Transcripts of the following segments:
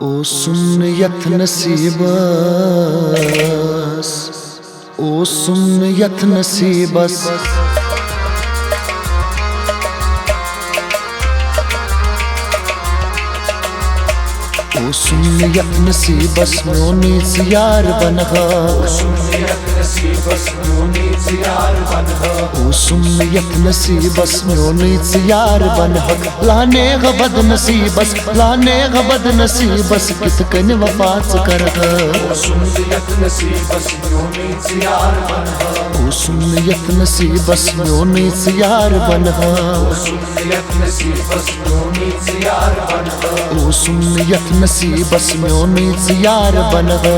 ओ सुन यथ नसीबस, ओ सुन यथ नसीबस। ओ सुन यथ नसीबस म्योनीच यार बनहा। ओ सुन यथ नसीबस म्योनीच यार बनहा। ओ सुन यथ नसीबस म्योनीच यार बनहा। लाने गबद नसीबस, लाने गबद नसीबस कित कन वफाच करहा। ओ सुन यथ नसीबस म्योनीच यार बनहा। ओ सुन यथ नसीबस म्योनीच यार बनहा। ओ सुन यथ नसीबस म्योनीच यार बनहा। ओ सुन यथ नसीबस म्योनीच यार बनहा।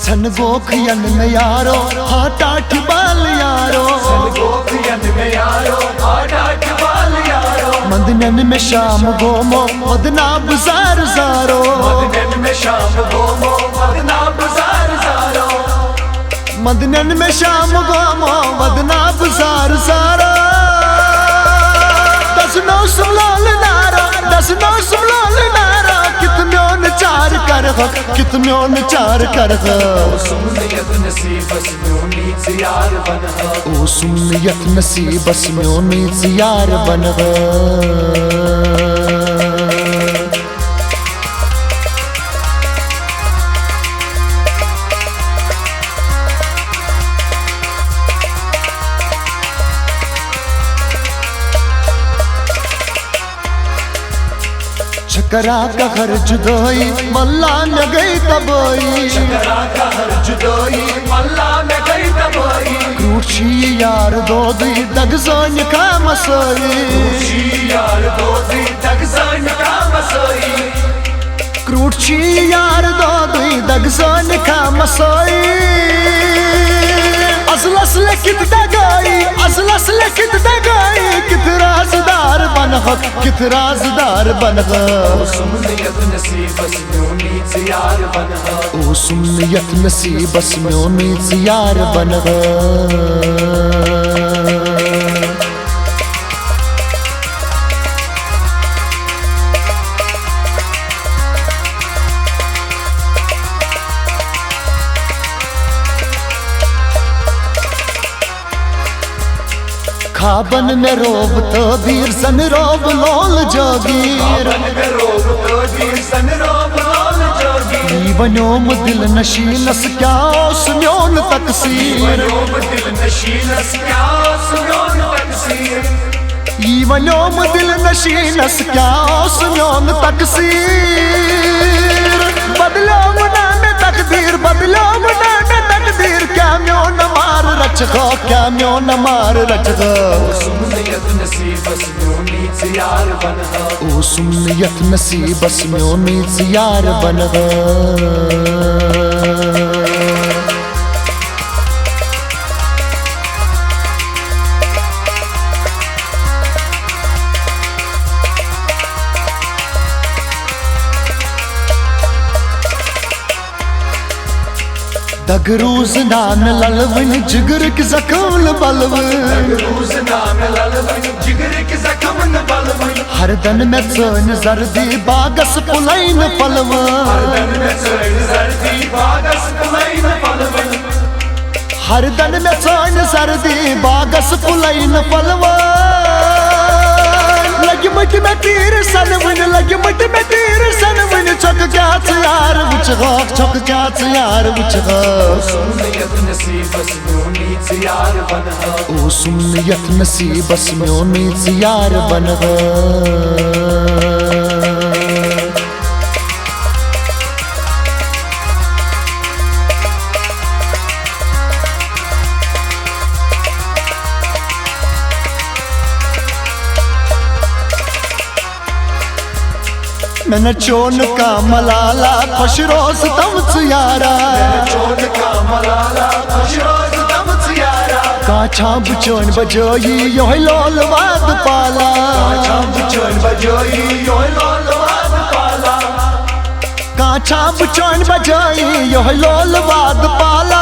सन गोखयन में यारो हाटाठ बाल यारो। सन गोखयन में यारो हाटाठ बाल यारो। मदनन में शाम गोमो मदना बुजार जारो। मदनन में शाम गोमो मदना बुजार जारो। मदनन में शाम गोमो मदना बुजार जारो। दस नौ सुलाल नारा, दस नौ सुलाल नारा कित म्योन चार कर, कित म्योन चार कर। ओ सुन यथ नसीबस म्योनीच यार बनहा। ओ सुन यथ नसीबस म्योनीच यार बनहा। शकरा का हर जुदाई मल्ला न गई तबई। शकरा का हर जुदाई मल्ला न गई तबई। क्रूची यार दो दी दगजान का मसई। क्रूची यार दो दी दगजान का मसई। क्रूची यार दो दी दगजान का मसई। असलस लिखित दगाई, असलस लिखित दगाई कित राजदार बनहा, कित राजदार बनहा। ओ सुन यथ नसीबस म्योनीच यार बनहा। ओ सुन यथ नसीबस म्योनीच यार बनहा। खाबन में रोब तो वीर सन रोब लोल जोगीर। खाबन में रोब तो वीर सन रोब लोल जोगीर। वनोम दिल नशीनस क्या सुन्योन तकसीर। वनोम दिल नशीनस क्या सुन्योन तकसीर। वनोम दिल नशीनस क्या सुन्योन तकसीर। बदलो मुना में तकदीर, बदलो मुना में तकदीर क्या म्योन मार रचगा, क्या म्योन मार रचगा। ओ सुन यथ नसीबस म्योनीच यार बनहा। ओ सुन यथ नसीबस म्योनीच यार बनहा। दगरूज नान ललवन जिगर की जख्म बलवन। दगरूज नान ललवन जिगर की जख्म बलवन। हर दन में चोन जर्दी बागस पुलैन पलवन। हर दन में चोन जर्दी बागस पुलैन पलवन। हर दन में चोन जर्दी बागस पुलैन पलवन। लगी मट में तीर सनवन, लगी मट में तीर सनवन चौक क्या यार बुचगा, चौक क्या यार बुचगा। ओ सुन यथ नसीबस म्योनीच यार बनहा। ओ सुन यथ नसीबस म्योनीच यार बनहा। मैंने चोन का मलाला खुश रोज तमच यारा। चोन का मलाला खुश रोज तमच यारा। काछा बुचोन बजोई यो लोल वाद पाला। काछा बुचोन बजोई यो लोल वाद काछा बुचौन बजाई यो लोल वाद पाला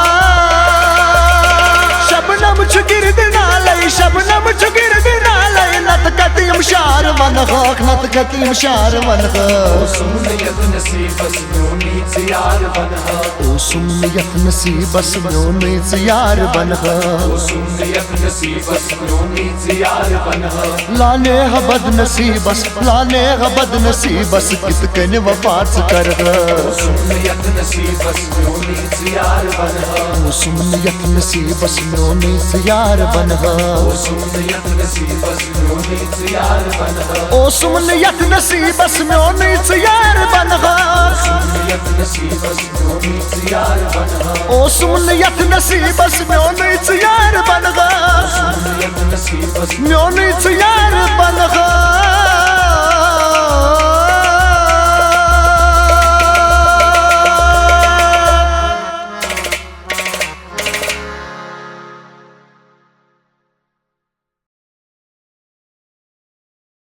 शबनम छुगिर्द नालय शबनम छुगिर्द नालय नत कतीम शार वन हक नत कतीम शार one O sunniyat nasibas myoni ziyar banha ओ सुन्नियत नसीबस म्योनी यार बनहा O sunniyat nasibas myoni ziyar banha लाने हबद नसीबस लाने हबद नसीबस कित कन वफात कर O sunniyat nasibas myoni ziyar banha ओ सुन्नियत नसीबस म्योनी यार बनहा O sunniyat nasibas myoni ziyar banha ओ सुन्नियत नसीबस म्योनी यार बनहा Sunniyat nasibas myoni ziyar banha ओ सुन्नियत नसीबस म्योनी यार बनहा Sunniyat nasibas म्योनी यार बनहा